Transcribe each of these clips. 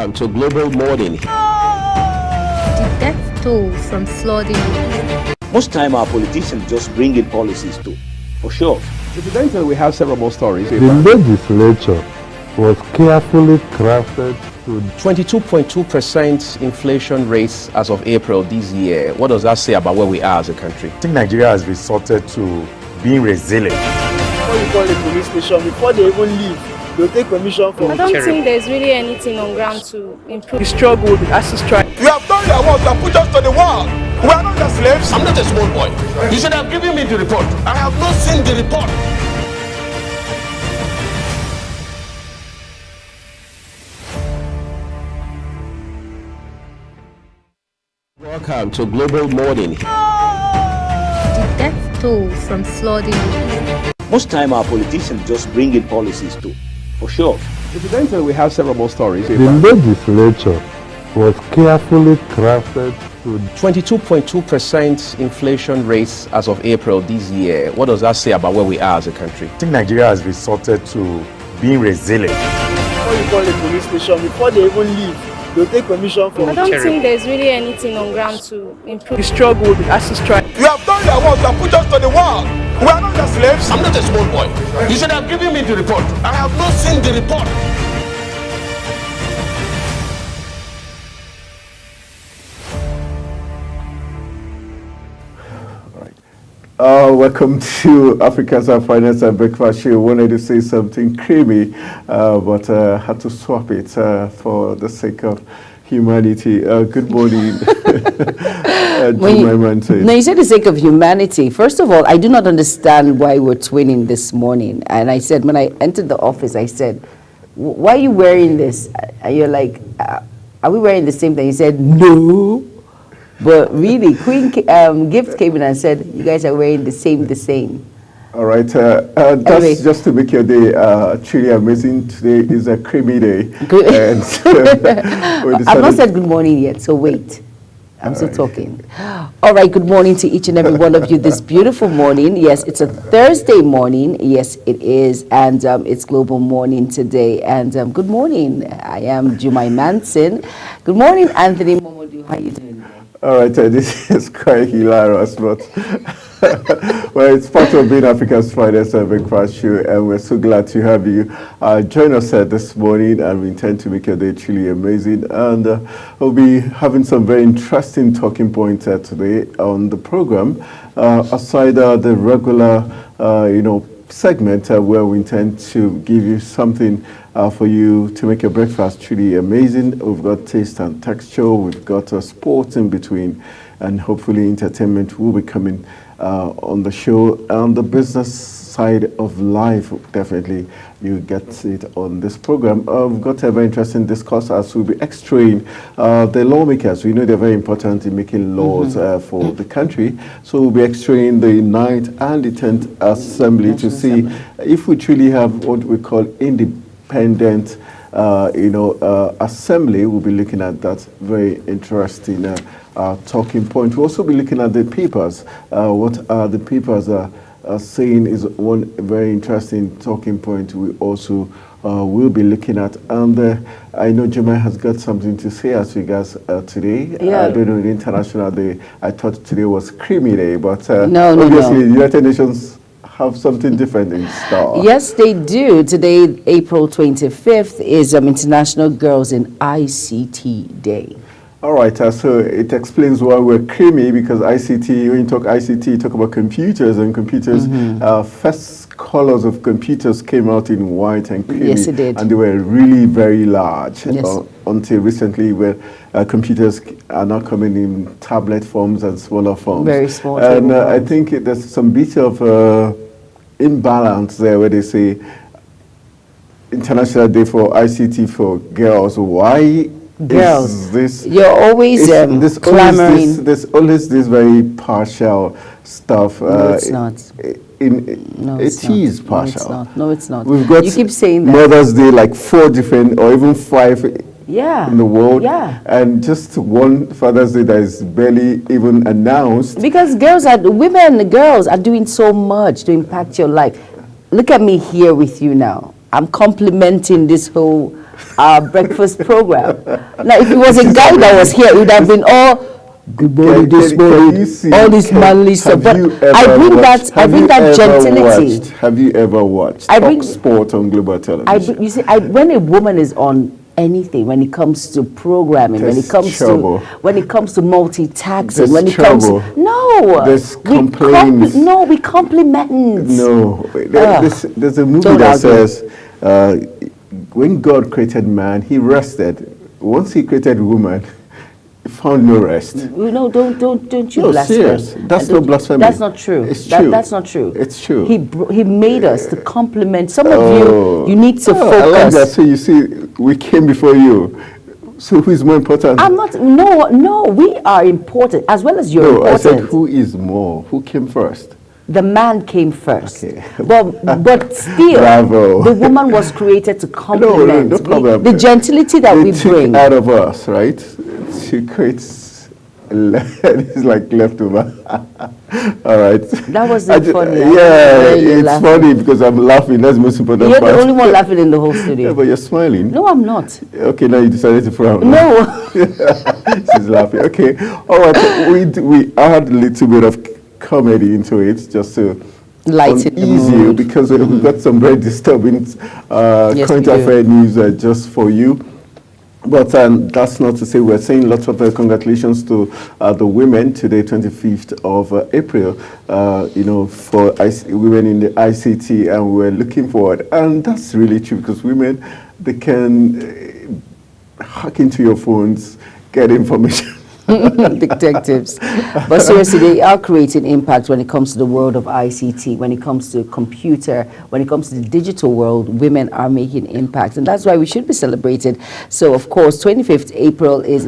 Welcome to Global Morning. The death toll from flooding. Most time our politicians just bring in policies too, for sure. Incidentally, we have several more stories. The legislature was carefully crafted to 22.2% inflation rates as of April this year. What does that say about where we are as a country? I think Nigeria has resorted to being resilient. Before you call the police station, before they even leave, they'll take permission from I don't think there's really anything on ground to improve. the struggle with ASU strike. You have done your work, you have put us to the wall. We are not the slaves. I'm not a small boy. You should have given me the report. I have not seen the report. Welcome to Global Morning. The death toll from flooding. Most time our politicians just bring in policies too, for sure. Incidentally, we have several more stories. the legislature was carefully crafted to 22.2% inflation rates as of April this year. What does that say about where we are as a country? I think Nigeria has resorted to being resilient. Before you call the police station, before they even leave, they'll take permission from I don't think there's really anything on ground to improve. the struggle with ASU strike. You have done your work, you have put us to the wall. We are not the slaves. I'm not a small boy. You should have given me the report. I have not seen the report. Welcome to Africa's Finance and Breakfast Show. Wanted to say something creamy, but had to swap it for the sake of humanity. Good morning, No, you said the sake of humanity. First of all, I do not understand why we're twinning this morning. And I said, when I entered the office, I said, why are you wearing this? And you're like, are we wearing the same thing? He said, no. But really, Queen Gift came in and said, you guys are wearing the same. All right, Anyway. that's just to make your day truly amazing. Today is a creamy day. Good. And we I've not decided- said good morning yet, so wait. I'm still talking. All right, good morning to each and every one of you this beautiful morning. Yes, it's a Thursday morning. Yes, it is. And it's Global Morning today. And good morning. I am Jumai Manson. Good morning, Anthony Momodu. How you doing? All right, this is quite hilarious, but well, it's part of being Africa's Finest and Breakfast Show, and we're so glad to have you join us this morning, and we intend to make your day truly amazing. And we'll be having some very interesting talking points today on the program, aside the regular, segment where we intend to give you something for you to make your breakfast truly amazing. We've got taste and texture, we've got sports in between, and hopefully entertainment will be coming on the show. And the business side of life, definitely you get it on this program. We've got a very interesting discourse as we'll be extracting the lawmakers. We know they're very important in making laws for the country. So we'll be extracting the 9th and the 10th Assembly to see if we truly have what we call independent assembly. We'll be looking at that very interesting talking point. We'll also be looking at the papers. What are the papers saying is one very interesting talking point we also will be looking at. And I know Jemai has got something to say as regards today. Yeah. I don't know the International Day. I thought today was Creamy Day, but No. obviously the United Nations have something different in store. Yes, they do. Today, April 25th, is International Girls in ICT Day. All right, so it explains why we're creamy, because ICT, when you talk ICT, you talk about computers, and computers, first colors of computers came out in white and creamy. Yes, it did. And they were really very large. Yes. Until recently, where computers are now coming in tablet forms and smaller forms. Very small. And I think there's some bit of imbalance there where they say International Day for ICT for girls. Why? Girls, this you're always clamoring. There's always this very partial stuff. No, it's not. No, it is partial. No, it's not. We've got you keep saying that. Mother's Day, like 4 different or even 5 in the world. Yeah. And just one Father's Day that is barely even announced. Because girls are doing so much to impact your life. Look at me here with you now. I'm complimenting this whole our breakfast program. Now, if it was a guy that was here, it would have been all good morning this morning, all this manly stuff. But I bring that gentility. Have you ever watched sport on global television? You see, when a woman is on anything, when it comes to programming, when it comes to multitasking, when it comes to, there's complaints. We compliment. No, there's a movie that says when God created man, he rested. Once he created woman, he found no rest. No, don't you blaspheme. Serious. That's not blasphemy. That's not true. It's true. That's not true. It's true. He made us to compliment. Some of you need to focus. I like that. So you see, we came before you. So who is more important? I'm not. No. We are important as well as you're important. I said who is more? Who came first? The man came first. Okay. But still, Bravo. The woman was created to complement. No problem. The gentility that we bring out of us, right? She creates. It's like leftover. All right. That was funny. Yeah, it's funny because I'm laughing. That's the most important part. You're the only one laughing in the whole studio. Yeah, but you're smiling. No, I'm not. Okay, now you decided to frown. No. She's laughing. Okay. All right. We add a little bit of comedy into it just to lighten ease you because we've got some very disturbing current affair news just for you. But that's not to say we're saying lots of congratulations to the women today, 25th of April, for women in the ICT, and we're looking forward. And that's really true because women, they can hack into your phones, get information. Detectives. But seriously, they are creating impact when it comes to the world of ICT, when it comes to computer, when it comes to the digital world. Women are making impact, and that's why we should be celebrated. So, of course, 25th April is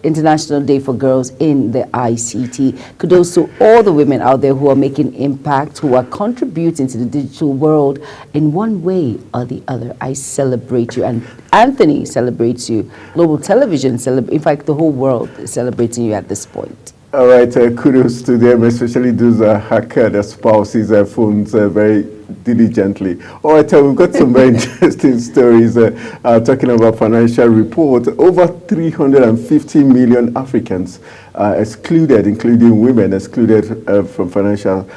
International Day for Girls in the ICT. Kudos to all the women out there who are making impact, who are contributing to the digital world in one way or the other. I celebrate you, and Anthony celebrates you. Global Television, in fact, the whole world is celebrating you at this point. All right, kudos to them, especially those hack their spouses' phones very diligently. All right, we've got some very interesting stories talking about financial report. Over 350 million Africans excluded, including women, excluded from financial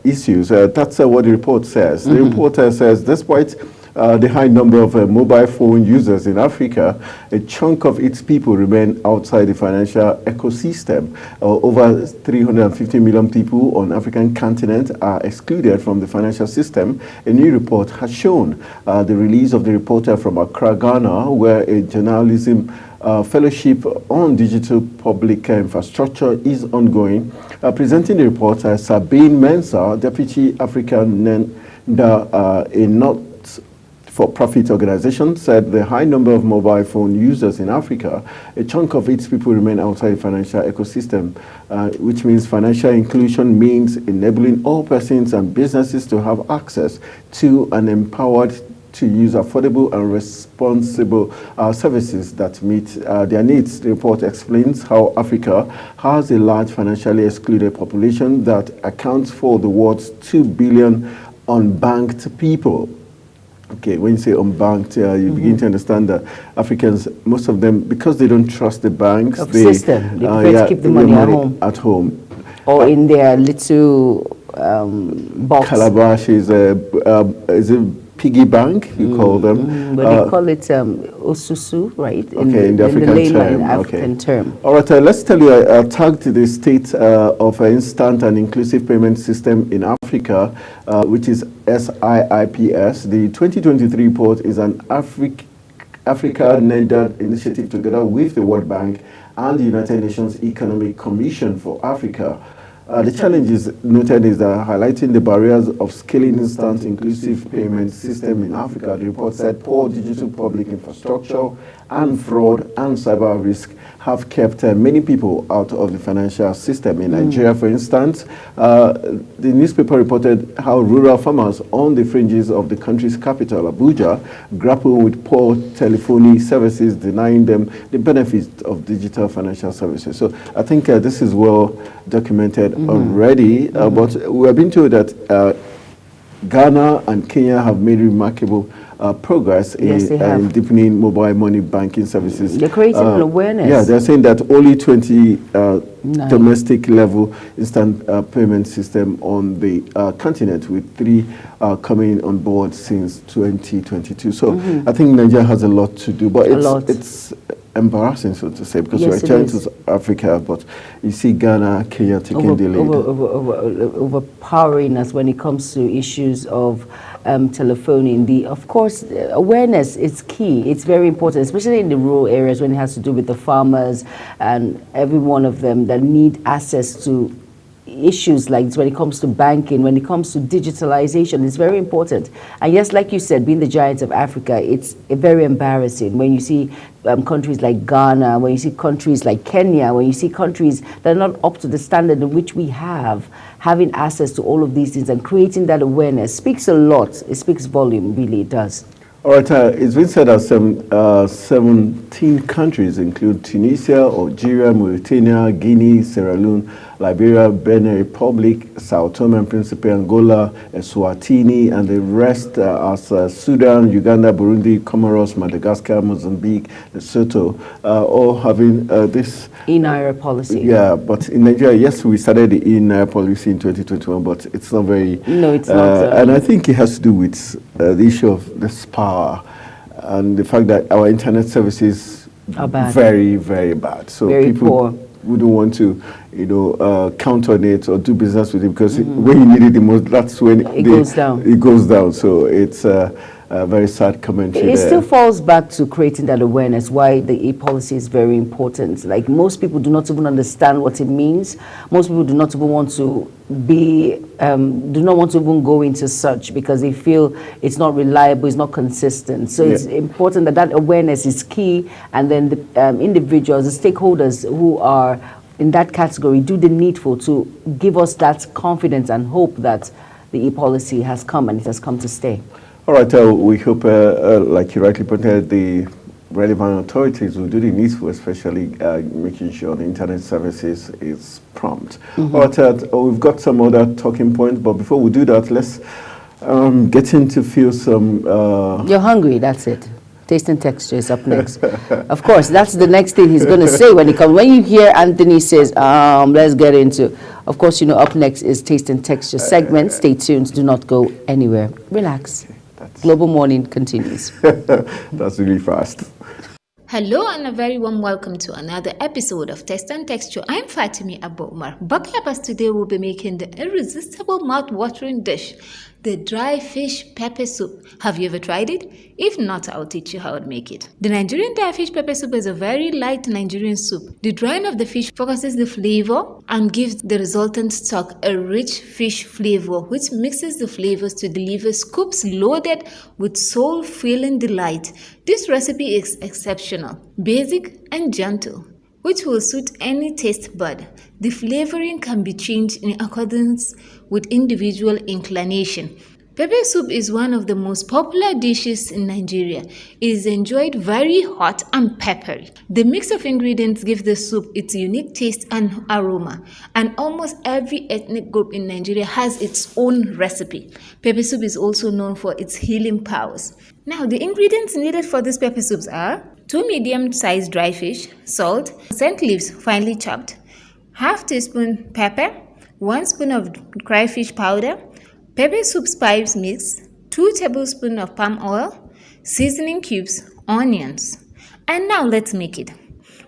issues. That's what the report says. The report says, despite the high number of mobile phone users in Africa, a chunk of its people remain outside the financial ecosystem. Over 350 million people on African continent are excluded from the financial system, a new report has shown. The release of the reporter from Accra, Ghana, where a journalism fellowship on digital public infrastructure is ongoing. Presenting the report, Sabine Mensah, Deputy African a not-for-profit organization, said the high number of mobile phone users in Africa, a chunk of its people remain outside the financial ecosystem, which means financial inclusion means enabling all persons and businesses to have access to and empowered to use affordable and responsible services that meet their needs. The report explains how Africa has a large financially excluded population that accounts for the world's 2 billion unbanked people. Okay, when you say unbanked, you begin to understand that Africans, most of them, because they don't trust the banks, they prefer to keep the money at home. Or in their little box. Calabash is a piggy bank, you call them. But they call it Osusu, right? In the African term. All right, let's tell you, I tagged the state of instant and inclusive payment system in Africa, which is SIIPS. The 2023 report is an Africa-NEDA initiative together with the World Bank and the United Nations Economic Commission for Africa. The challenges noted is highlighting the barriers of scaling instant inclusive payment system in Africa. The report said poor digital public infrastructure and fraud and cyber risk have kept many people out of the financial system. In Nigeria, for instance, the newspaper reported how rural farmers on the fringes of the country's capital, Abuja, grapple with poor telephony services, denying them the benefits of digital financial services. So I think this is well documented already, but we have been told that Ghana and Kenya have made remarkable progress Yes, they have. in deepening mobile money banking services. They're creating an awareness. Yeah, they're saying that only 20 domestic level instant payment system on the continent, with 3 coming on board since 2022. So I think Nigeria has a lot to do, but it's embarrassing, so to say, because we're trying to Africa, but you see Ghana, Kenya taking the lead. Overpowering us when it comes to issues of telephoning. Of course, awareness is key. It's very important, especially in the rural areas when it has to do with the farmers and every one of them that need access to issues like this when it comes to banking, when it comes to digitalization. It's very important. And yes, like you said, being the giants of Africa, it's very embarrassing when you see countries like Ghana, when you see countries like Kenya, when you see countries that are not up to the standard in which we have, having access to all of these things and creating that awareness speaks a lot. It speaks volume, really, it does. All right, it's been said that 17 countries include Tunisia, Algeria, Mauritania, Guinea, Sierra Leone, Liberia, Benin Republic, Sao Tome and Principe, Angola, Eswatini, and the rest as Sudan, Uganda, Burundi, Comoros, Madagascar, Mozambique, Lesotho, all having this e-Naira policy. Yeah, but in Nigeria, yes, we started the e-Naira policy in 2021, but it's not very... No, it's not. And I think it has to do with the issue of this power and the fact that our internet services are bad. Very, very bad. So very people poor. Wouldn't want to, count on it or do business with it, because when you need it the most, that's when it goes down. It goes down. So it's a very sad commentary. It still falls back to creating that awareness, why the e-policy is very important. Like, most people do not even understand what it means. Most people do not even want to go into such because they feel it's not reliable, it's not consistent. So it's important that awareness is key, and then the individuals, the stakeholders who are in that category do the needful to give us that confidence and hope that the e-policy has come and it has come to stay. All right, we hope, like you rightly pointed out, the relevant authorities will do the needful, especially making sure the internet services is prompt. All right, we've got some other talking points, but before we do that, let's get in to feel some... You're hungry, that's it. Taste and Texture is up next. Of course, that's the next thing he's going to say when he comes. When you hear Anthony says, let's get into... Of course, up next is Taste and Texture segment. Stay tuned. Do not go anywhere. Relax. Global Morning continues. That's really fast. Hello and a very warm welcome to another episode of Taste and Texture. I'm Fatimi Abba Umar. Back up as today we'll be making the irresistible mouth-watering dish, the dry fish pepper soup. Have you ever tried it? If not, I'll teach you how to make it. The Nigerian dry fish pepper soup is a very light Nigerian soup. The drying of the fish focuses the flavor and gives the resultant stock a rich fish flavor, which mixes the flavors to deliver scoops loaded with soul-filling delight. This recipe is exceptional, basic and gentle, which will suit any taste bud. The flavoring can be changed in accordance with individual inclination. Pepper soup is one of the most popular dishes in Nigeria. It is enjoyed very hot and peppery. The mix of ingredients gives the soup its unique taste and aroma, and almost every ethnic group in Nigeria has its own recipe. Pepper soup is also known for its healing powers. Now, the ingredients needed for this pepper soups are 2 medium-sized dry fish, salt, scent leaves finely chopped, half teaspoon pepper, 1 spoon of crayfish powder, pepper soup spice mix, 2 tablespoons of palm oil, seasoning cubes, onions. And now let's make it.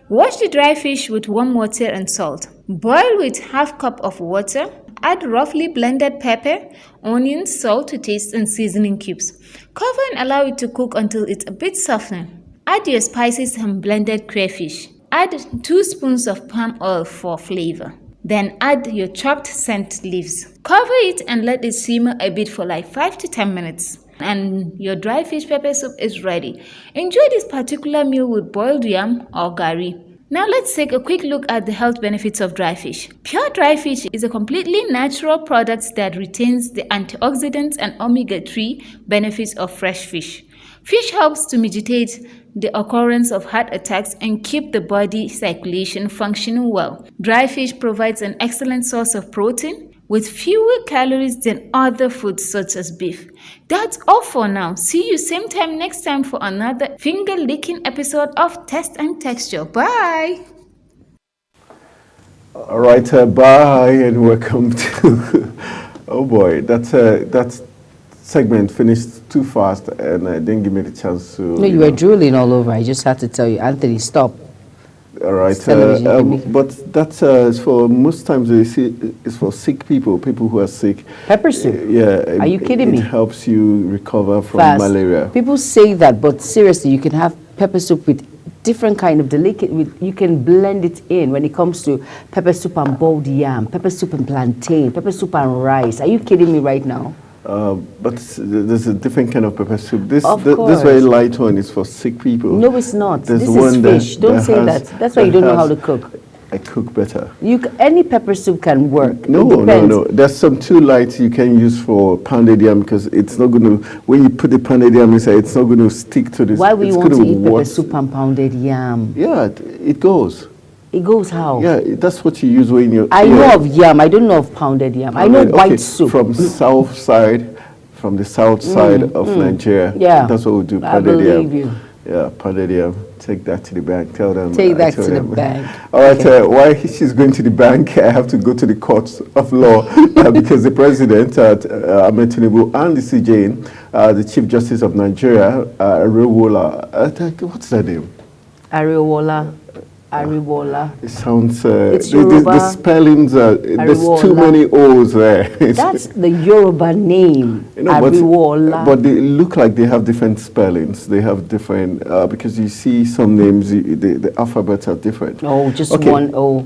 Wash the dry fish with warm water and salt. Boil with half cup of water. Add roughly blended pepper, onions, salt to taste, and seasoning cubes. Cover and allow it to cook until it's a bit softened. Add your spices and blended crayfish. Add 2 spoons of palm oil for flavor. Then add your chopped scent leaves. Cover it and let it simmer a bit for like 5 to 10 minutes. And your dry fish pepper soup is ready. Enjoy this particular meal with boiled yam or gari. Now let's take a quick look at the health benefits of dry fish. Pure dry fish is a completely natural product that retains the antioxidants and omega-3 benefits of fresh fish. Fish helps to mitigate the occurrence of heart attacks and keep the body circulation functioning well. Dry fish provides an excellent source of protein, with fewer calories than other foods such as beef. That's all for now. See you same time next time for another finger-licking episode of Taste and Texture. Bye! All right, bye and welcome to... Oh boy, that segment finished too fast and didn't give me the chance to... No, you were drooling all over. I just had to tell you, Anthony, stop. All right, but that's for most times you see it's for sick people who are sick. Pepper soup? Yeah. Are you kidding me? It helps you recover from malaria. People say that, but seriously, you can have pepper soup with different kind of you can blend it in when it comes to pepper soup and boiled yam, pepper soup and plantain, pepper soup and rice. Are you kidding me right now? But there's a different kind of pepper soup. This course. very light one is for sick people. No, it's not. There's this one is fish. Don't say that. That's why you don't know how to cook. I cook better. Any pepper soup can work. No. There's some too light you can use for pounded yam because it's not going to, when you put the pounded yam inside, it's not going to stick to this. Why would you want to eat pepper soup and pounded yam? Yeah, it goes. It goes how? Yeah, that's what you use when you... I know of yam. I don't know of pounded yam. I know white soup. From the south side of Nigeria. Yeah. That's what we do, pounded yam. Yeah, pounded yam. Take that to the bank. Tell them. Take that to the bank. All right. While she's going to the bank, I have to go to the courts of law because the president, Ahmed Tinubu, and the CJN, the Chief Justice of Nigeria, Ariwola. What's that name? Ariwola. It sounds... it's Yoruba. The spellings, there's too many O's there. That's the Yoruba name, Ariwola. But they look like they have different spellings. They have different... because you see some names, the alphabets are different. Oh, just one O.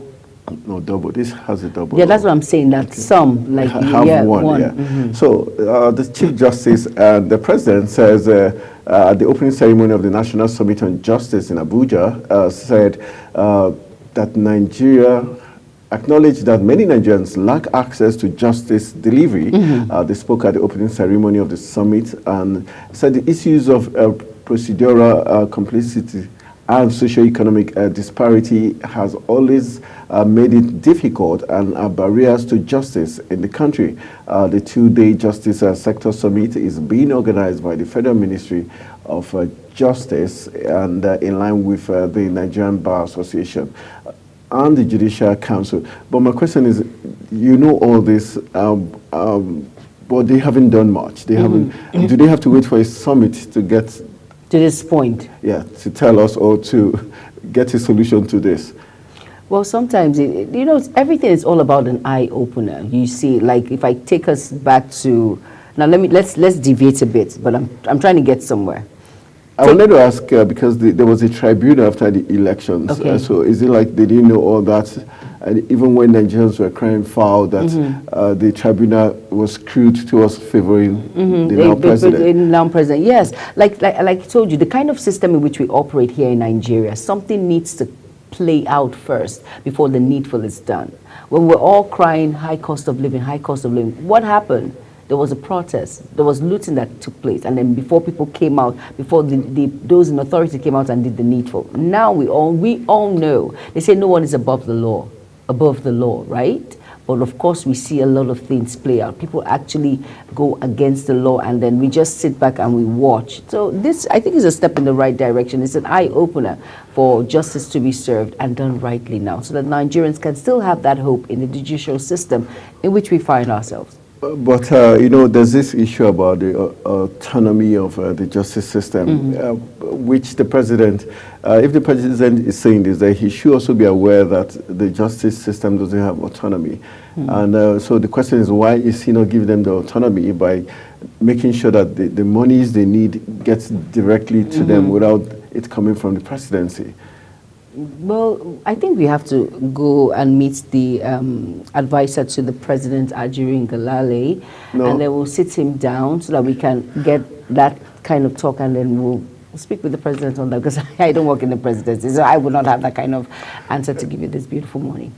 No, double. This has a double. Yeah, that's what I'm saying. That some, like... have one. Yeah. Mm-hmm. So, the Chief Justice and the President says... at the opening ceremony of the National Summit on Justice in Abuja, said that Nigeria acknowledged that many Nigerians lack access to justice delivery. Mm-hmm. They spoke at the opening ceremony of the summit and said the issues of procedural complexity and socio-economic disparity has always made it difficult and barriers to justice in the country. The two-day Justice Sector Summit is being organized by the Federal Ministry of Justice and in line with the Nigerian Bar Association and the Judicial Council. But my question is, you know all this, but they haven't done much. They haven't. Do they have to wait for a summit to get to this point? Yeah, to tell us or to get a solution to this. Well, sometimes, everything is all about an eye-opener. You see, like if I take us back to, now let's deviate a bit, but I'm trying to get somewhere. I wanted to ask, because there was a tribunal after the elections. Okay. So is it like they didn't know all that? And even when Nigerians were crying foul that the tribunal was skewed towards favoring the now president. The now president, yes. Like I told you, the kind of system in which we operate here in Nigeria, something needs to play out first before the needful is done. When we're all crying high cost of living, what happened? There was a protest. There was looting that took place. And then before people came out, before those in authority came out and did the needful. Now we all know. They say no one is above the law, right? But of course, we see a lot of things play out. People actually go against the law, and then we just sit back and we watch. So this, I think, is a step in the right direction. It's an eye-opener for justice to be served and done rightly now, so that Nigerians can still have that hope in the judicial system in which we find ourselves. But, there's this issue about the autonomy of the justice system, which the president, if the president is saying this, that he should also be aware that the justice system doesn't have autonomy. And so the question is, why is he not giving them the autonomy by making sure that the monies they need gets directly to them without it coming from the presidency? Well, I think we have to go and meet the advisor to the president, Ajuri Ngalale, and then we'll sit him down so that we can get that kind of talk, and then we'll speak with the president on that, because I don't work in the presidency, so I would not have that kind of answer to give you this beautiful morning.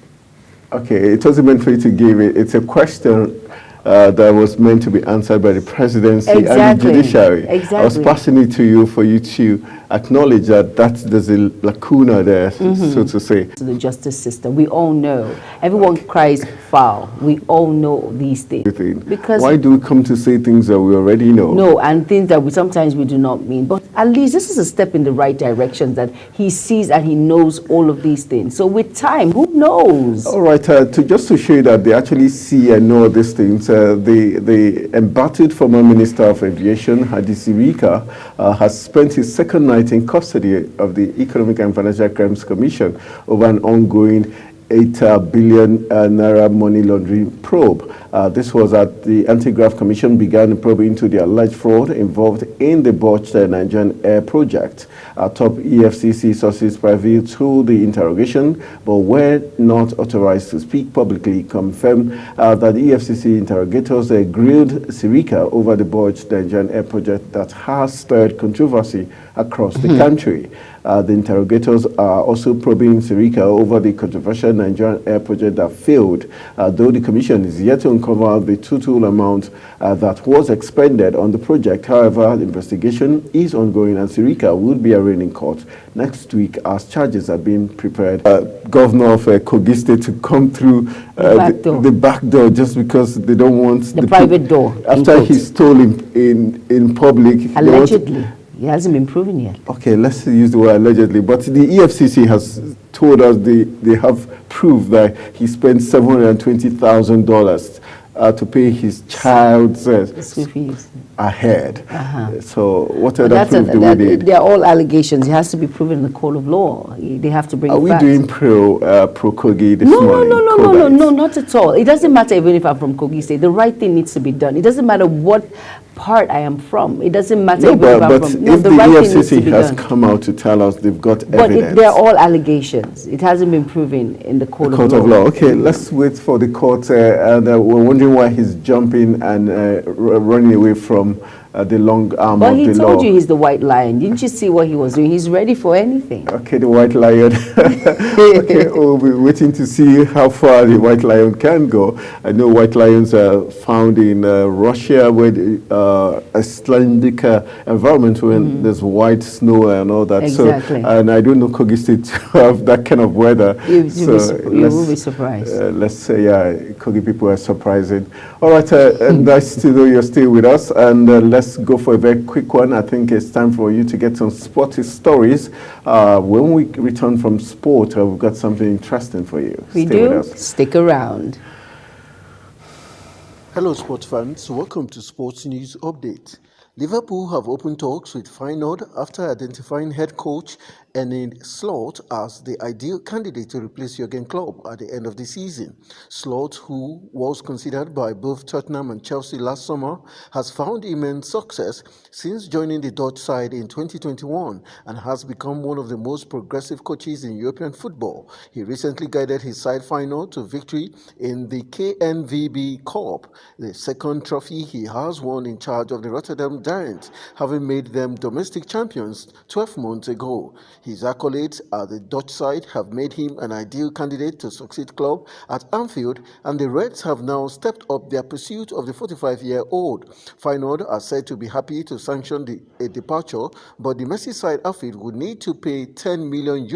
Okay, it wasn't meant for you to give it. It's a question that was meant to be answered by the presidency and the judiciary. I was passing it to you for you to acknowledge that there's a lacuna there, so to say. To the justice system, we all know. Everyone cries foul. We all know these things. Because why do we come to say things that we already know? No, and things that we sometimes we do not mean. But at least this is a step in the right direction, that he sees and he knows all of these things. So with time, who knows? All right, just to show you that they actually see and know these things, the embattled former Minister of Aviation, Hadi Sirika, has spent his second night in custody of the Economic and Financial Crimes Commission over an ongoing 8 billion naira money laundering probe. This was at the Anti-Graft Commission began a probe into the alleged fraud involved in the botched Nigerian Air project. Top EFCC sources privy to the interrogation, but were not authorized to speak publicly, confirmed that the EFCC interrogators grilled Sirika over the botched Nigerian Air project that has stirred controversy across the country. The interrogators are also probing Sirika over the controversial Nigerian Air project that failed, though the commission is yet to uncover the total amount that was expended on the project. However, the investigation is ongoing and Sirika will be arraigned in court next week as charges are being prepared. Governor of Kogi State to come through the back door just because they don't want the private door. After he stole in public. Allegedly. He hasn't been proven yet. Okay, let's use the word allegedly. But the EFCC has told us they have proof that he spent $720,000 to pay his child's school fees ahead. So what other proof do we need? They're all allegations. It has to be proven in the court of law. They have to bring. Are we doing pro Kogi this morning? No, not at all. It doesn't matter even if I'm from Kogi State. The right thing needs to be done. It doesn't matter what part I am from. It doesn't matter but if I'm from. No, if the EFCC has come out to tell us they've got evidence. But they're all allegations. It hasn't been proven in the court of law. Okay, let's wait for the court. We're wondering why he's jumping and running away from the long arm of the law. But he told you he's the white lion. Didn't you see what he was doing? He's ready for anything. Okay, the white lion. Okay, we'll be waiting to see how far the white lion can go. I know white lions are found in Russia, where Icelandic environment when there's white snow and all that. Exactly. So, and I don't know Kogi State to have that kind of weather. You will be surprised. Let's say, Kogi people are surprising. All right, nice to know you're still with us, and let's go for a very quick one. I think it's time for you to get some sporty stories. When we return from sport, we've got something interesting for you. Stay with us. Stick around. Hello, sports fans. Welcome to Sports News Update. Liverpool have opened talks with Feyenoord after identifying head coach Arne Slot as the ideal candidate to replace Jurgen Klopp at the end of the season. Slot, who was considered by both Tottenham and Chelsea last summer, has found immense success since joining the Dutch side in 2021 and has become one of the most progressive coaches in European football. He recently guided his side Feyenoord to victory in the KNVB Cup, the second trophy he has won in charge of the Rotterdam Giants, having made them domestic champions 12 months ago. His accolades at the Dutch side have made him an ideal candidate to succeed Klopp at Anfield, and the Reds have now stepped up their pursuit of the 45-year-old. Feyenoord are said to be happy to sanction a departure, but the Merseyside outfit would need to pay €10 million.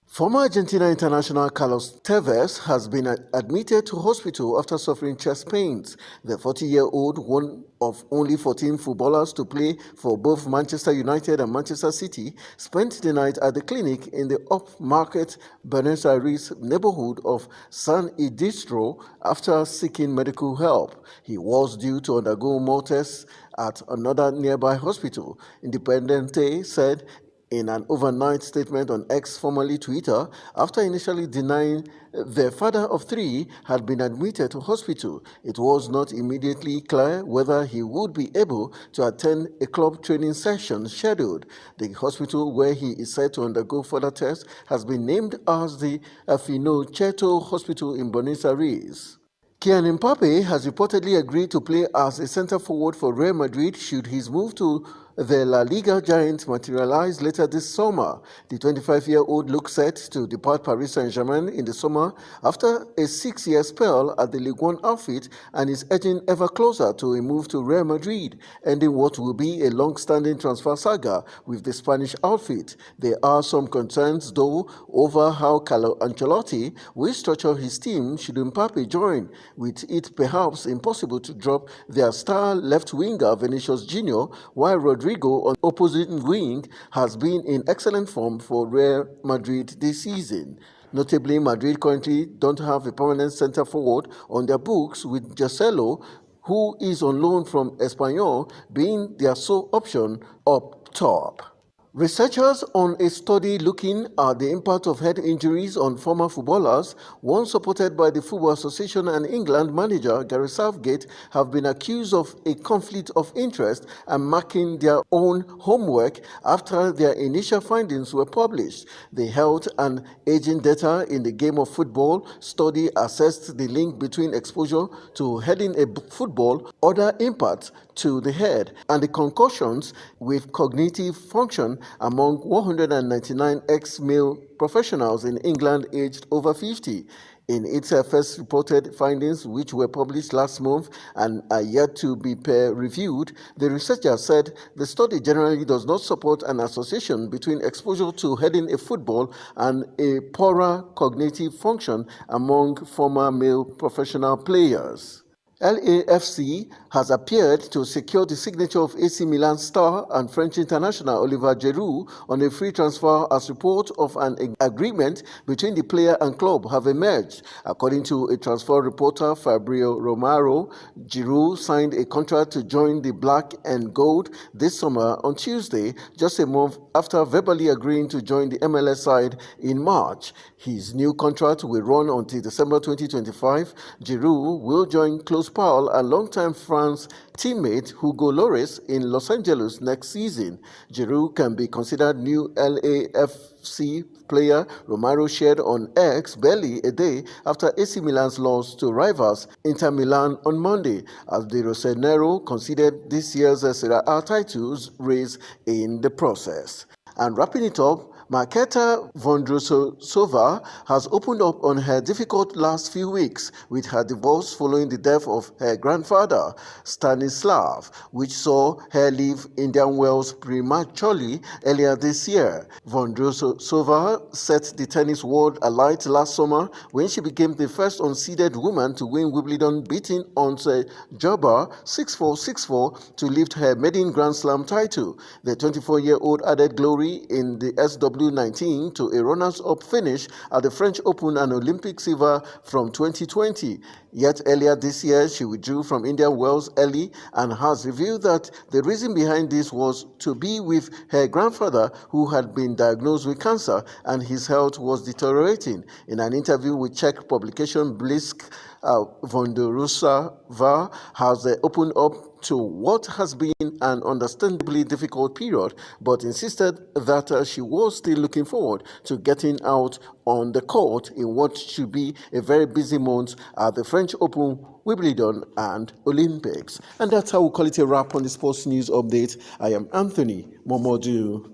Former Argentina international Carlos Tevez has been admitted to hospital after suffering chest pains. The 40-year-old, one of only 14 footballers to play for both Manchester United and Manchester City, spent the night at the clinic in the upmarket Buenos Aires neighborhood of San Isidro after seeking medical help. He was due to undergo more tests at another nearby hospital. Independiente said in an overnight statement on X, formerly Twitter, after initially denying their father of three had been admitted to hospital. It was not immediately clear whether he would be able to attend a club training session scheduled. The hospital where he is said to undergo further tests has been named as the Finocchietto Hospital in Buenos Aires. Kylian Mbappe has reportedly agreed to play as a centre forward for Real Madrid should his move to the La Liga giant materialize later this summer. The 25-year-old looks set to depart Paris Saint-Germain in the summer after a 6-year spell at the Ligue 1 outfit and is edging ever closer to a move to Real Madrid, ending what will be a long-standing transfer saga with the Spanish outfit. There are some concerns, though, over how Carlo Ancelotti will structure his team should Mbappe join, with it perhaps impossible to drop their star left winger Vinicius Junior, while Rodrigo on opposite wing has been in excellent form for Real Madrid this season. Notably, Madrid currently don't have a permanent centre forward on their books, with Joselu, who is on loan from Espanyol, being their sole option up top. Researchers on a study looking at the impact of head injuries on former footballers, one supported by the Football Association and England manager Gary Southgate, have been accused of a conflict of interest and marking their own homework after their initial findings were published. The health and aging data in the game of football study assessed the link between exposure to heading a football, other impacts to the head, and the concussions with cognitive function among 199 ex-male professionals in England aged over 50. In its first reported findings, which were published last month and are yet to be peer-reviewed, the researcher said the study generally does not support an association between exposure to heading a football and a poorer cognitive function among former male professional players. LAFC has appeared to secure the signature of AC Milan star and French international Olivier Giroud on a free transfer as reports of an agreement between the player and club have emerged. According to a transfer reporter, Fabrizio Romano, Giroud signed a contract to join the Black and Gold this summer on Tuesday, just a month after verbally agreeing to join the MLS side in March. His new contract will run until December 2025. Giroud will join close pal and longtime France teammate Hugo Lloris in Los Angeles next season. Giroud can be considered new LAFC player, Romero shared on X barely a day after AC Milan's loss to rivals Inter Milan on Monday, as the Rossonero conceded this year's Serie A titles race in the process. And wrapping it up, Marketa Vondrousova has opened up on her difficult last few weeks with her divorce following the death of her grandfather, Stanislav, which saw her leave Indian Wells prematurely earlier this year. Vondrousova set the tennis world alight last summer when she became the first unseeded woman to win Wimbledon, beating Ons Jabeur 6-4, 6-4 to lift her maiden Grand Slam title. The 24-year-old added glory in the SW19 to a runners-up finish at the French Open and Olympic silver from 2020. Yet earlier this year, she withdrew from Indian Wells early and has revealed that the reason behind this was to be with her grandfather, who had been diagnosed with cancer and his health was deteriorating. In an interview with Czech publication Blisk, Vondrousova has opened up to what has been an understandably difficult period, but insisted that she was still looking forward to getting out on the court in what should be a very busy month at the French Open, Wimbledon and Olympics. And that's how we call it a wrap on the Sports News Update. I am Anthony Momodu.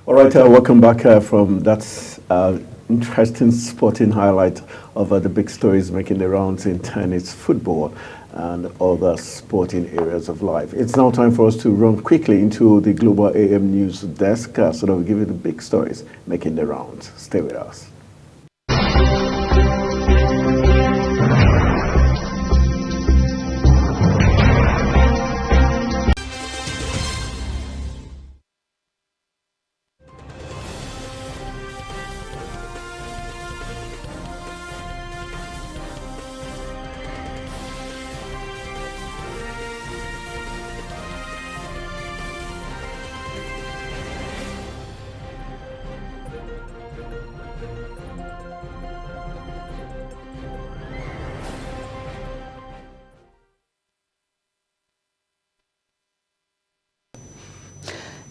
All right, welcome back from that interesting sporting highlight of the big stories making the rounds in tennis, football, and other sporting areas of life. It's now time for us to run quickly into the Global AM News desk so that we give you the big stories making the rounds. Stay with us.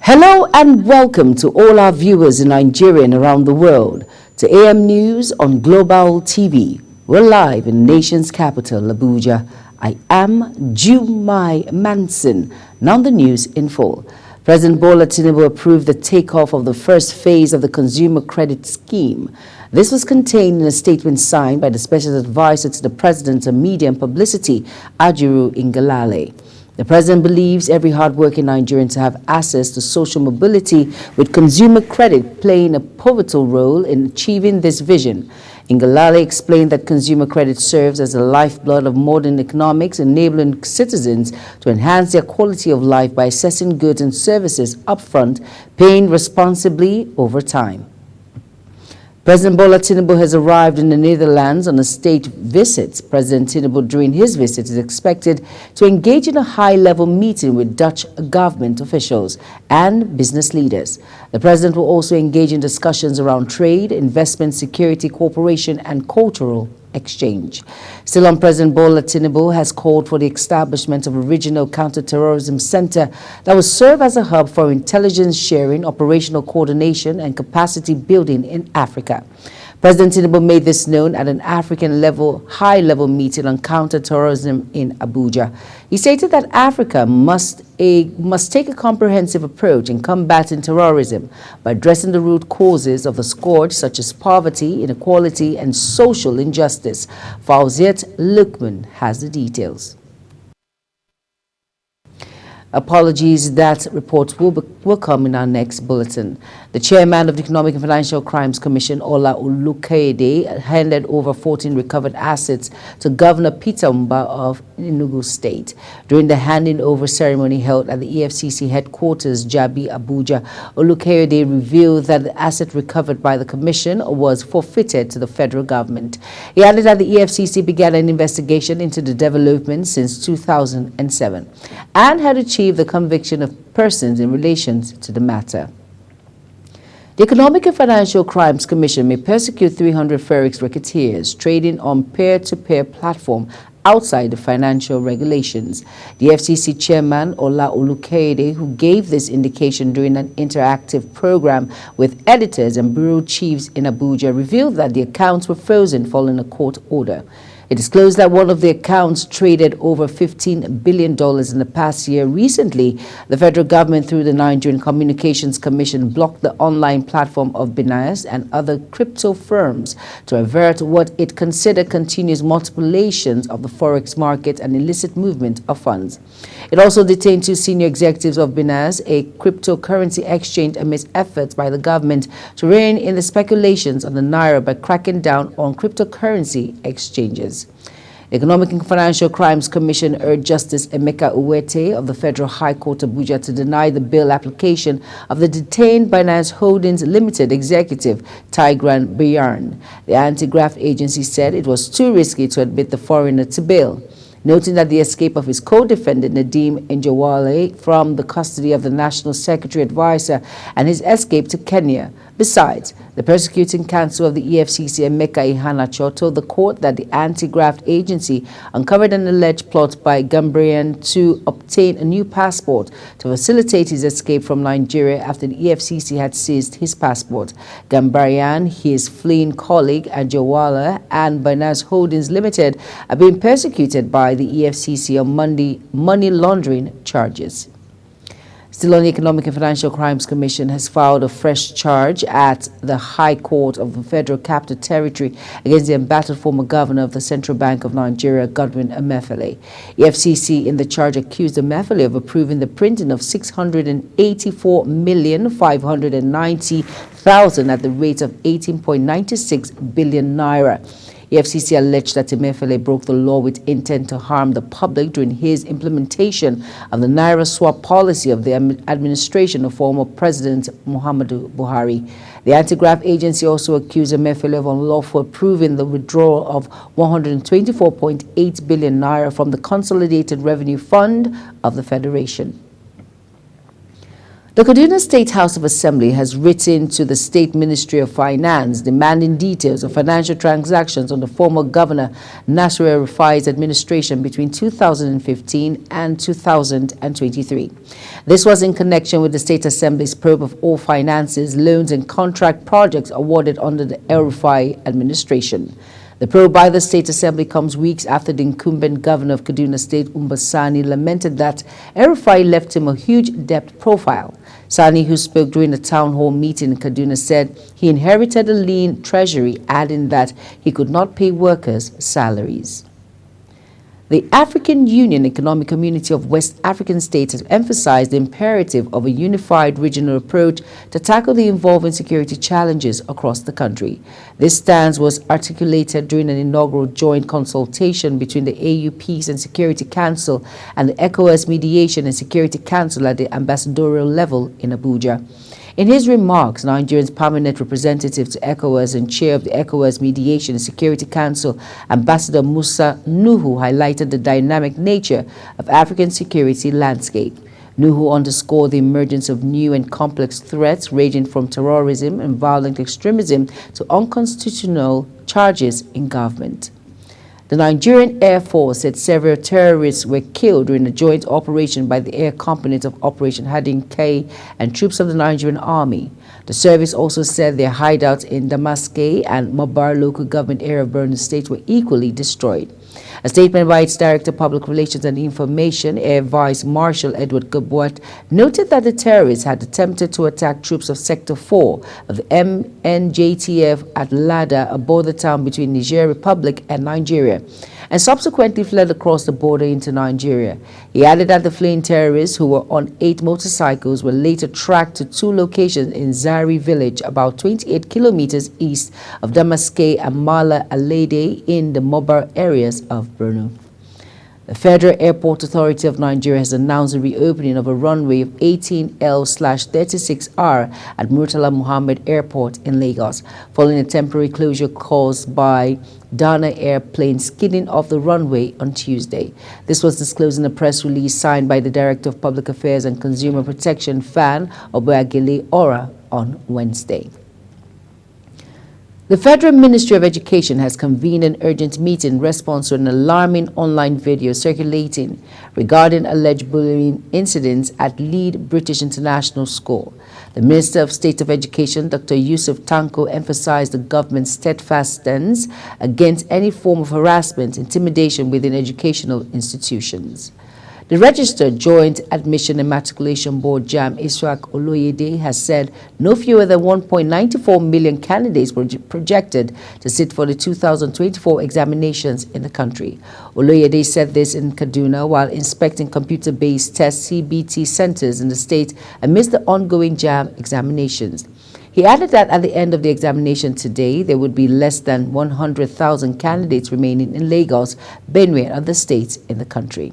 Hello and welcome to all our viewers in Nigeria and around the world to AM News on Global TV. We're live in the nation's capital, Abuja. I am Jumai Manson. Now the news in full. President Bola Tinubu approved the takeoff of the first phase of the Consumer Credit Scheme. This was contained in a statement signed by the Special Advisor to the President of Media and Publicity, Ajiru Ngelale. The President believes every hard-working Nigerian to have access to social mobility, with consumer credit playing a pivotal role in achieving this vision. Ngelale explained that consumer credit serves as the lifeblood of modern economics, enabling citizens to enhance their quality of life by assessing goods and services upfront, paying responsibly over time. President Bola Tinubu has arrived in the Netherlands on a state visit. President Tinubu, during his visit, is expected to engage in a high-level meeting with Dutch government officials and business leaders. The president will also engage in discussions around trade, investment, security, cooperation, and cultural exchange. Still on, President Bola Tinubu has called for the establishment of a regional counter-terrorism center that will serve as a hub for intelligence sharing, operational coordination, and capacity building in Africa. President Tinubu made this known at an African-level, high-level meeting on counter-terrorism in Abuja. He stated that Africa must take a comprehensive approach in combating terrorism by addressing the root causes of the scourge, such as poverty, inequality, and social injustice. Fauziet Lukman has the details. Apologies, that report will come in our next bulletin. The chairman of the Economic and Financial Crimes Commission, Ola Olukoyede, handed over 14 recovered assets to Governor Peter Mba of Enugu State. During the handing over ceremony held at the EFCC headquarters, Jabi, Abuja, Olukoyede revealed that the asset recovered by the commission was forfeited to the federal government. He added that the EFCC began an investigation into the development since 2007 and had achieved the conviction of persons in relation to the matter. The Economic and Financial Crimes Commission may persecute 300 forex racketeers trading on peer-to-peer platform outside the financial regulations. The FCC chairman, Ola Olukoyede, who gave this indication during an interactive program with editors and bureau chiefs in Abuja, revealed that the accounts were frozen following a court order. It disclosed that one of the accounts traded over $15 billion in the past year. Recently, the federal government, through the Nigerian Communications Commission, blocked the online platform of Binance and other crypto firms to avert what it considered continuous manipulations of the forex market and illicit movement of funds. It also detained 2 senior executives of Binance, a cryptocurrency exchange, amidst efforts by the government to rein in the speculations on the naira by cracking down on cryptocurrency exchanges. The Economic and Financial Crimes Commission urged Justice Emeka Uwete of the Federal High Court Abuja to deny the bail application of the detained Binance Holdings Limited executive Tigran Bayern. The anti-graft agency said it was too risky to admit the foreigner to bail, noting that the escape of his co-defendant Nadeem Njawale from the custody of the National Secretary Advisor and his escape to Kenya. Besides, the prosecuting counsel of the EFCC, Emeka Ihanacho, told the court that the anti-graft agency uncovered an alleged plot by Gambaryan to obtain a new passport to facilitate his escape from Nigeria after the EFCC had seized his passport. Gambaryan, his fleeing colleague Ajawala, and Binance Holdings Limited are being persecuted by the EFCC on money laundering charges. Still on, the Economic and Financial Crimes Commission has filed a fresh charge at the High Court of the Federal Capital Territory against the embattled former governor of the Central Bank of Nigeria, Godwin Emefiele. EFCC in the charge accused Emefiele of approving the printing of 684,590,000 at the rate of 18.96 billion naira. EFCC alleged that Emefiele broke the law with intent to harm the public during his implementation of the Naira swap policy of the administration of former President Muhammadu Buhari. The anti-graft agency also accused Emefiele of unlawful approving the withdrawal of 124.8 billion naira from the Consolidated Revenue Fund of the Federation. The Kaduna State House of Assembly has written to the State Ministry of Finance demanding details of financial transactions on the former Governor Nasir El-Rufai's administration between 2015 and 2023. This was in connection with the State Assembly's probe of all finances, loans and contract projects awarded under the El-Rufai administration. The probe by the State Assembly comes weeks after the incumbent governor of Kaduna State, Umba Sani, lamented that El-Rufai left him a huge debt profile. Sani, who spoke during a town hall meeting in Kaduna, said he inherited a lean treasury, adding that he could not pay workers' salaries. The African Union Economic Community of West African States has emphasized the imperative of a unified regional approach to tackle the evolving security challenges across the country. This stance was articulated during an inaugural joint consultation between the AU Peace and Security Council and the ECOWAS Mediation and Security Council at the ambassadorial level in Abuja. In his remarks, Nigeria's permanent representative to ECOWAS and chair of the ECOWAS Mediation and Security Council, Ambassador Musa Nuhu, highlighted the dynamic nature of African security landscape. Nuhu underscored the emergence of new and complex threats ranging from terrorism and violent extremism to unconstitutional charges in government. The Nigerian Air Force said several terrorists were killed during a joint operation by the air component of Operation Hadin K and troops of the Nigerian Army. The service also said their hideouts in Damaske and Mabar local government area of Borno State were equally destroyed. A statement by its Director of Public Relations and Information, Air Vice Marshal Edward Gabwat, noted that the terrorists had attempted to attack troops of Sector 4 of the MNJTF at Lada, a border town between Niger Republic and Nigeria, and subsequently fled across the border into Nigeria. He added that the fleeing terrorists, who were on 8 motorcycles, were later tracked to 2 locations in Zari village, about 28 kilometers east of Damaske and Mala Alede in the Mobar areas of Borno. The Federal Airport Authority of Nigeria has announced the reopening of a runway of 18L/36R at Murtala Muhammed Airport in Lagos, following a temporary closure caused by Dana airplane skidding off the runway on Tuesday. This was disclosed in a press release signed by the Director of Public Affairs and Consumer Protection, FAN, Oboagele Ora, on Wednesday. The Federal Ministry of Education has convened an urgent meeting in response to an alarming online video circulating regarding alleged bullying incidents at Leeds British International School. The Minister of State of Education, Dr. Yusuf Tanko, emphasized the government's steadfast stance against any form of harassment, intimidation within educational institutions. The registered Joint Admission and Matriculation Board, JAMB, Israq Oloyede, has said no fewer than 1.94 million candidates were projected to sit for the 2024 examinations in the country. Oloyede said this in Kaduna while inspecting computer-based test CBT centers in the state amidst the ongoing JAMB examinations. He added that at the end of the examination today, there would be less than 100,000 candidates remaining in Lagos, Benue, and other states in the country.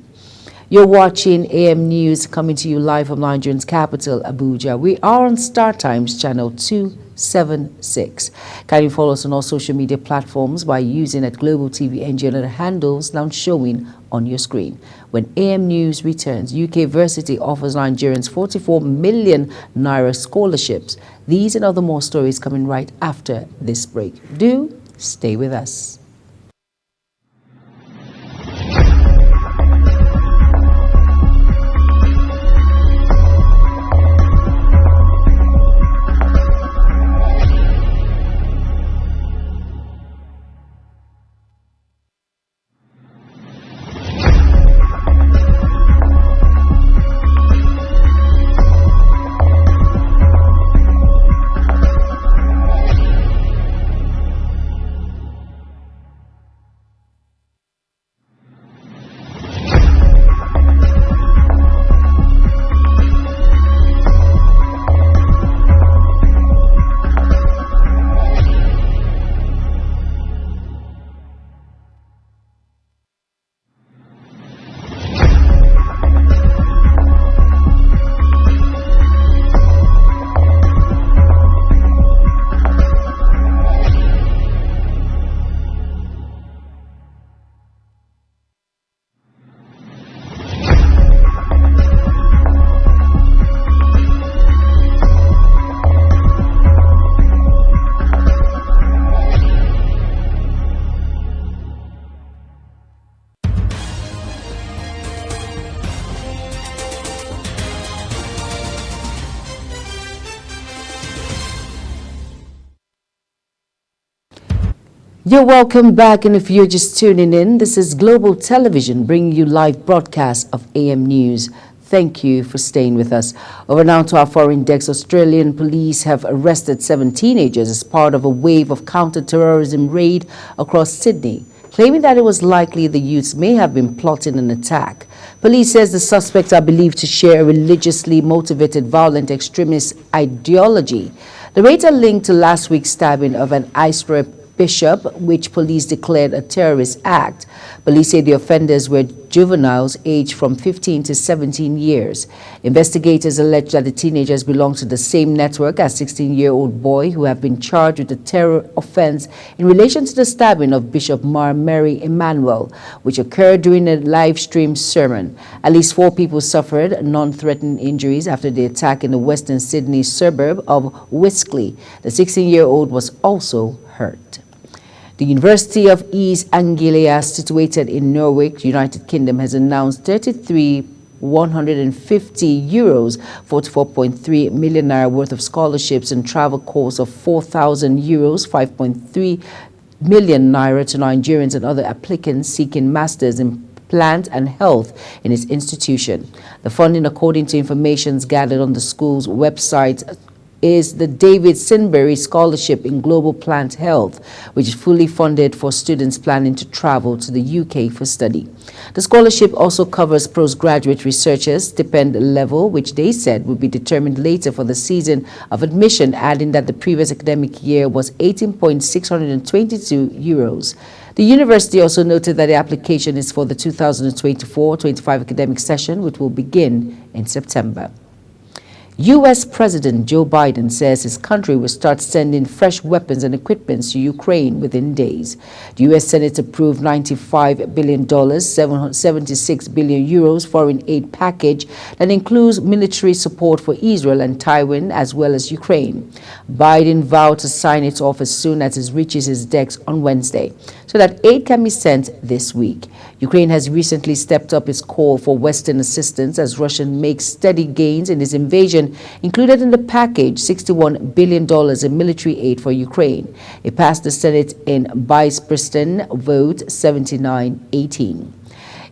You're watching AM News, coming to you live from Nigeria's capital, Abuja. We are on Star Times channel 276. Can you follow us on all social media platforms by using at Global TV NG and the handles now showing on your screen. When AM News returns, UK Versity offers Nigerians 44 million Naira scholarships. These and other more stories coming right after this break. Do stay with us. You're welcome back, and if you're just tuning in, this is Global Television bringing you live broadcast of AM News. Thank you for staying with us. Over now to our foreign desk. Australian police have arrested 7 teenagers as part of a wave of counter-terrorism raid across Sydney, claiming that it was likely the youths may have been plotting an attack. Police says the suspects are believed to share a religiously motivated violent extremist ideology. The raids are linked to last week's stabbing of an ISRA bishop, which police declared a terrorist act. Police say the offenders were juveniles aged from 15 to 17 years. Investigators allege that the teenagers belong to the same network as 16-year-old boy who have been charged with a terror offense in relation to the stabbing of Bishop Mar Mary Emmanuel, which occurred during a live-streamed sermon. At least 4 people suffered non-threatening injuries after the attack in the western Sydney suburb of Whistley. The 16-year-old was also hurt. The University of East Anglia, situated in Norwich, United Kingdom, has announced 150 euros, 44.3 million naira worth of scholarships and travel costs of 4,000 euros, 5.3 million naira to Nigerians and other applicants seeking masters in plant and health in its institution. The funding, according to information gathered on the school's website, is the David Sinbury Scholarship in Global Plant Health, which is fully funded for students planning to travel to the UK for study. The scholarship also covers postgraduate researchers' stipend level, which they said would be determined later for the season of admission, adding that the previous academic year was 18.622 euros. The university also noted that the application is for the 2024-25 academic session, which will begin in September. U.S. President Joe Biden says his country will start sending fresh weapons and equipment to Ukraine within days. The U.S. Senate approved $95 billion, 76 billion euros foreign aid package that includes military support for Israel and Taiwan as well as Ukraine. Biden vowed to sign it off as soon as it reaches his desk on Wednesday, so that aid can be sent this week. Ukraine has recently stepped up its call for Western assistance as Russia makes steady gains in its invasion. Included in the package, $61 billion in military aid for Ukraine. It passed the Senate in bipartisan vote 79-18.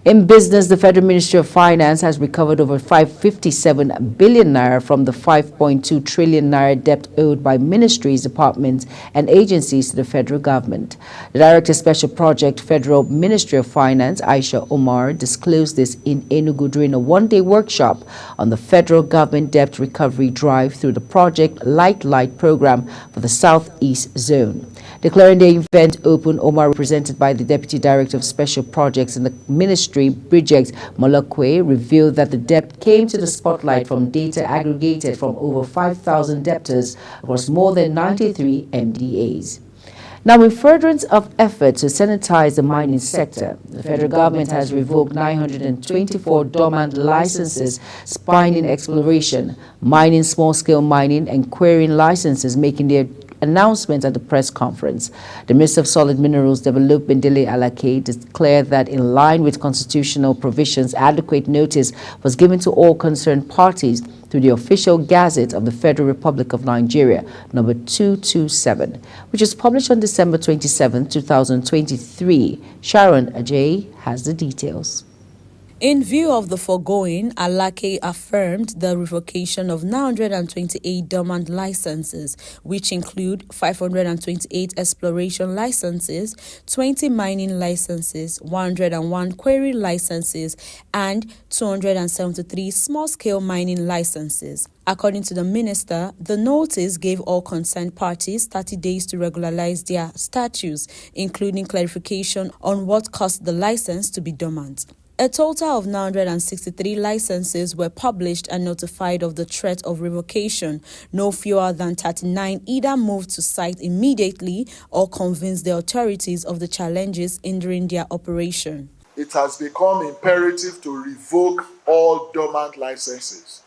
In business, the Federal Ministry of Finance has recovered over 557 billion naira from the 5.2 trillion naira debt owed by ministries, departments, and agencies to the federal government. The Director Special Project, Federal Ministry of Finance, Aisha Omar, disclosed this in Enugu during a one-day workshop on the federal government debt recovery drive through the Project Light program for the Southeast Zone. Declaring the event open, Omar, represented by the Deputy Director of Special Projects in the Ministry, Bridget Molokwe, revealed that the debt came to the spotlight from data aggregated from over 5,000 debtors across more than 93 MDAs. Now, in furtherance of efforts to sanitize the mining sector, the federal government has revoked 924 dormant licenses spanning exploration, mining, small-scale mining, and quarrying licenses, making their announcement at the press conference. The Minister of Solid Minerals Development, Dele Alake, declared that in line with constitutional provisions, adequate notice was given to all concerned parties through the official Gazette of the Federal Republic of Nigeria, number 227, which was published on December 27, 2023. Sharon Ajay has the details. In view of the foregoing, Alake affirmed the revocation of 928 dormant licenses, which include 528 exploration licenses, 20 mining licenses, 101 quarry licenses, and 273 small-scale mining licenses. According to the minister, the notice gave all concerned parties 30 days to regularize their status, including clarification on what caused the license to be dormant. A total of 963 licenses were published and notified of the threat of revocation. No fewer than 39 either moved to site immediately or convinced the authorities of the challenges hindering their operation. It has become imperative to revoke all dormant licenses.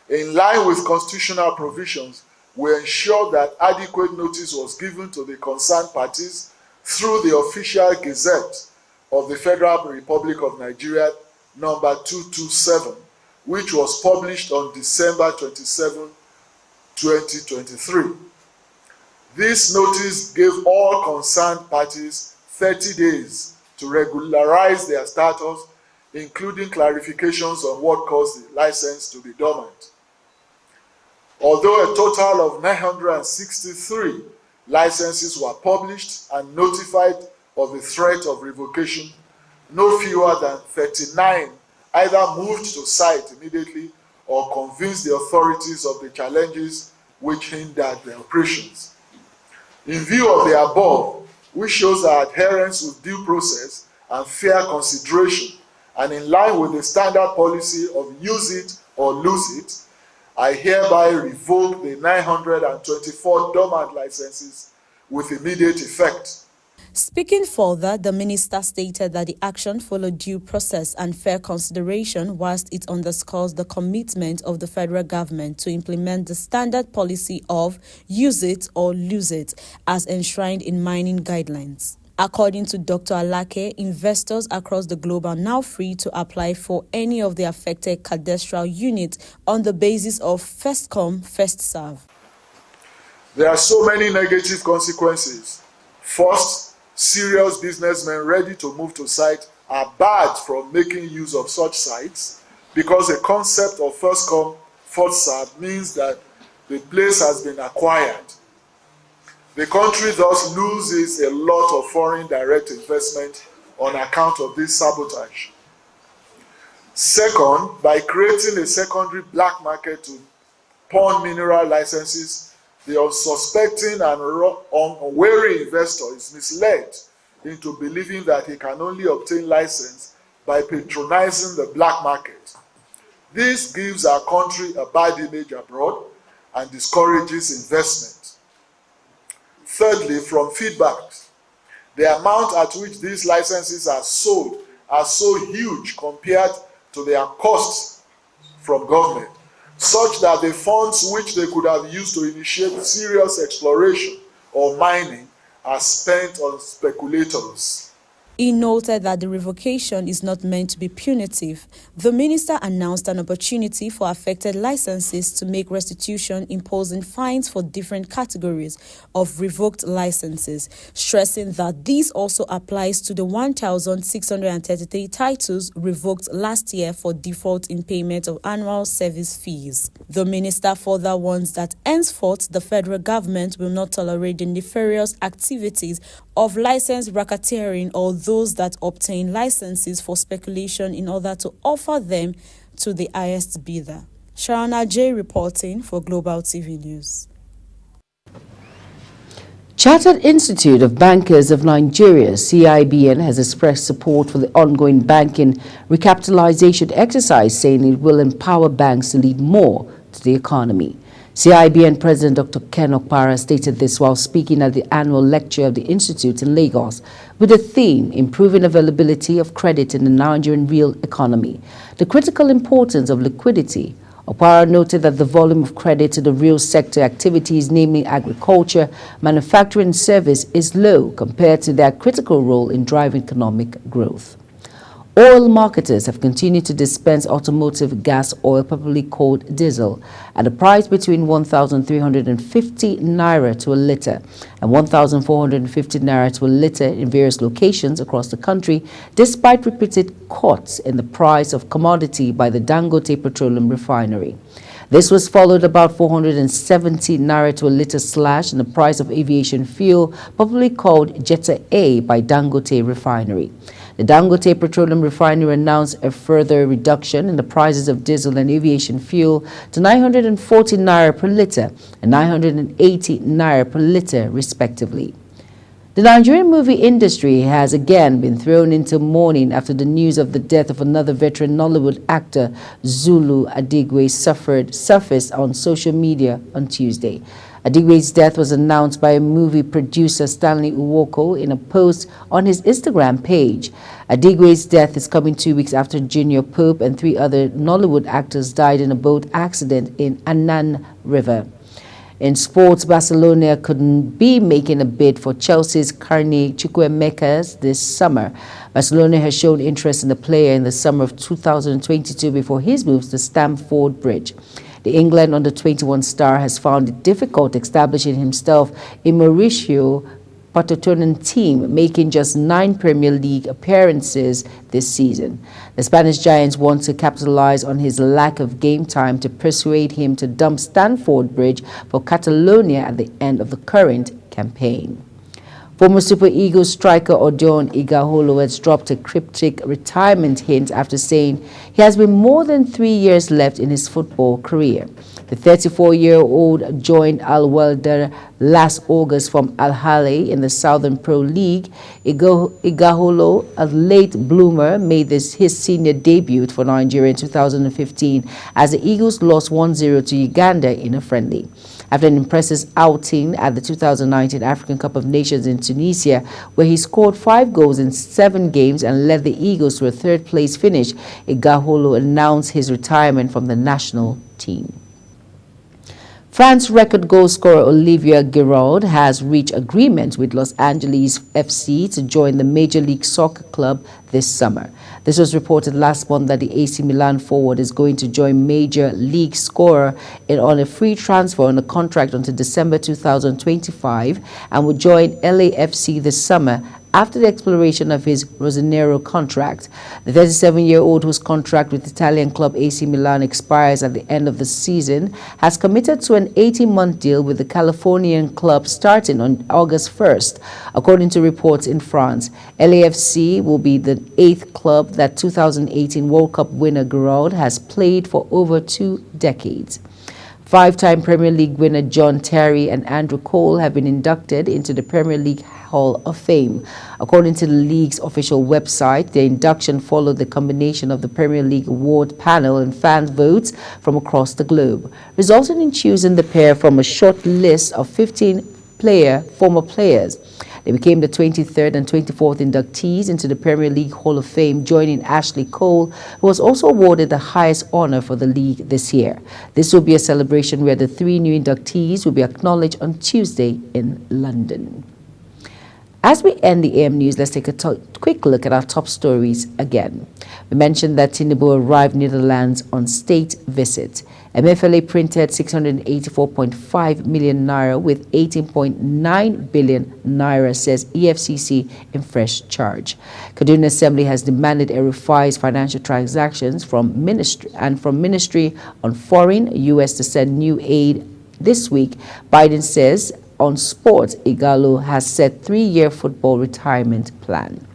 In line with constitutional provisions, we ensure that adequate notice was given to the concerned parties through the official Gazette of the Federal Republic of Nigeria, number 227, which was published on December 27, 2023. This notice gave all concerned parties 30 days to regularize their status, including clarifications on what caused the license to be dormant. Although a total of 963 licenses were published and notified of the threat of revocation, no fewer than 39 either moved to site immediately or convinced the authorities of the challenges which hindered their operations. In view of the above, which shows our adherence with due process and fair consideration, and in line with the standard policy of use it or lose it, I hereby revoke the 924 dormant licenses with immediate effect. Speaking further, the minister stated that the action followed due process and fair consideration, whilst it underscores the commitment of the federal government to implement the standard policy of use it or lose it as enshrined in mining guidelines. According to Dr. Alake, investors across the globe are now free to apply for any of the affected cadastral units on the basis of first come, first serve. There are so many negative consequences. First, serious businessmen ready to move to site are barred from making use of such sites because the concept of first come, first serve means that the place has been acquired. The country thus loses a lot of foreign direct investment on account of this sabotage. Second, by creating a secondary black market to pawn mineral licenses, the unsuspecting and unwary investor is misled into believing that he can only obtain license by patronizing the black market. This gives our country a bad image abroad and discourages investment. Thirdly, from feedback, the amount at which these licenses are sold are so huge compared to their costs from government, such that the funds which they could have used to initiate serious exploration or mining are spent on speculators. He noted that the revocation is not meant to be punitive. The minister announced an opportunity for affected licenses to make restitution, imposing fines for different categories of revoked licenses, stressing that this also applies to the 1,633 titles revoked last year for default in payment of annual service fees. The minister further warns that henceforth the federal government will not tolerate the nefarious activities of licensed racketeering or those that obtain licenses for speculation in order to offer them to the highest bidder. Sharana J. reporting for Global TV News. Chartered Institute of Bankers of Nigeria, CIBN, has expressed support for the ongoing banking recapitalization exercise, saying it will empower banks to lead more to the economy. CIBN President Dr. Ken Okpara stated this while speaking at the annual lecture of the Institute in Lagos with the theme, Improving Availability of Credit in the Nigerian Real Economy, the critical importance of liquidity. Okpara noted that the volume of credit to the real sector activities, namely agriculture, manufacturing and service, is low compared to their critical role in driving economic growth. Oil marketers have continued to dispense automotive gas oil, popularly called diesel, at a price between 1,350 naira to a litre and 1,450 naira to a litre in various locations across the country, despite repeated cuts in the price of commodity by the Dangote Petroleum Refinery. This was followed about 470 naira to a litre slash in the price of aviation fuel, popularly called Jetta A by Dangote Refinery. The Dangote Petroleum Refinery announced a further reduction in the prices of diesel and aviation fuel to 940 naira per litre and 980 naira per litre, respectively. The Nigerian movie industry has again been thrown into mourning after the news of the death of another veteran Nollywood actor, Zulu Adigwe, surfaced on social media on Tuesday. Adigwe's death was announced by a movie producer, Stanley Uwoko, in a post on his Instagram page. Adigwe's death is coming 2 weeks after Junior Pope and 3 other Nollywood actors died in a boat accident in Annan River. In sports, Barcelona couldn't be making a bid for Chelsea's Carney Chukwuemeka this summer. Barcelona has shown interest in the player in the summer of 2022 before his moves to Stamford Bridge. The England under-21 star has found it difficult establishing himself in Mauricio Pochettino's team, making just 9 Premier League appearances this season. The Spanish Giants want to capitalize on his lack of game time to persuade him to dump Stamford Bridge for Catalonia at the end of the current campaign. Former Super Eagles striker Odion Igaholo has dropped a cryptic retirement hint after saying he has been more than 3 years left in his football career. The 34-year-old joined Al Welder last August from Al Ahly in the Southern Pro League. Igaholo, a late bloomer, made his senior debut for Nigeria in 2015 as the Eagles lost 1-0 to Uganda in a friendly. After an impressive outing at the 2019 African Cup of Nations in Tunisia, where he scored 5 goals in 7 games and led the Eagles to a third-place finish, Igaholo announced his retirement from the national team. France record goal scorer Olivier Giroud has reached agreement with Los Angeles FC to join the Major League Soccer club this summer. This was reported last month that the AC Milan forward is going to join Major League scorer on a free transfer on a contract until December 2025 and will join LAFC this summer after the expiration of his Rossonero contract. The 37-year-old, whose contract with Italian club AC Milan expires at the end of the season, has committed to an 18-month deal with the Californian club starting on August 1st. According to reports in France, LAFC will be the 8th club that 2018 World Cup winner Giroud has played for over 2 decades. 5-time Premier League winner John Terry and Andrew Cole have been inducted into the Premier League Hall of Fame. According to the league's official website, the induction followed the combination of the Premier League award panel and fan votes from across the globe, resulting in choosing the pair from a short list of 15 former players. They became the 23rd and 24th inductees into the Premier League Hall of Fame, joining Ashley Cole, who was also awarded the highest honor for the league this year. This will be a celebration where the 3 new inductees will be acknowledged on Tuesday in London. As we end the AM News, let's take a quick look at our top stories again. We mentioned that Tinubu arrived Netherlands on state visit. MFLA printed 684.5 million naira with 18.9 billion naira, says EFCC in fresh charge. Kaduna Assembly has demanded a revised financial transactions from Ministry on Foreign U.S. to send new aid this week. Biden says on sports, Igalo has set 3-year football retirement plan.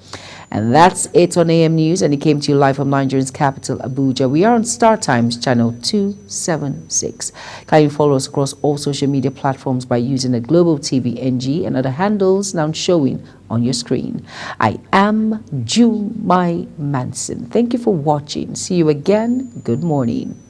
And that's it on AM News, and it came to you live from Nigeria's capital, Abuja. We are on Star Times channel 276. Kindly follow us across all social media platforms by using the Global TV NG and other handles now showing on your screen. I am Jumai Manson. Thank you for watching. See you again. Good morning.